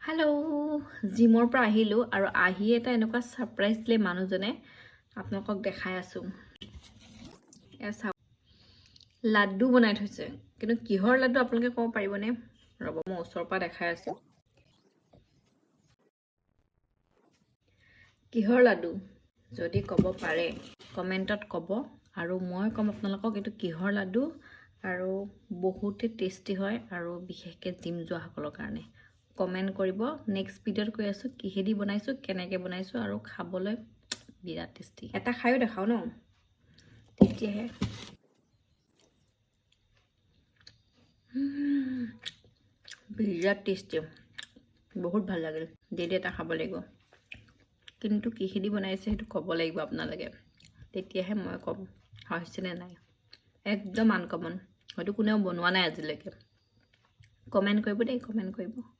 hello जिমৰ পৰা আহিলো আৰু আহি এটা এনেকুৱা সাৰপ্ৰাইজ দিলে মানুহজনে আপোনালোকক দেখাই আছো লাড্ডু বনাই থৈছে কিন্তু কিহৰ লাড্ডু আপোনালোকে ক'ব পাৰিবনে ৰব মই ওচৰৰ পৰা দেখাই আছো কিহৰ লাড্ডু যদি ক'ব পাৰে কমেন্টত ক'ব আৰু মই কম আপোনালোকক এটো কিহৰ লাড্ডু আৰু বহুতে টেস্টি হয় আৰু বিশেষকৈ জিম যোৱা সকলৰ কাৰণে কমেন্ট কৰিব নেক্সট ভিডিঅ'ত কৈ আছো কিহেদি বনাইছো কেনেকৈ বনাইছো আৰু খাবলৈ বিৰাট টেস্টি এটা খাইও দেখাও ন তেতিয়াহে বিৰাট টেস্টি বহুত ভাল লাগিল দেদি এটা খাব লাগিব কিন্তু কিহেদি বনাইছে সেইটো ক'ব লাগিব আপোনালোকে তেতিয়াহে মই ক'ম হৈছে নে নাই একদম আনকমন হয়তো কোনেও বনোৱা নাই আজিলৈকে কমেন্ট কৰিব দেই কমেন্ট কৰিব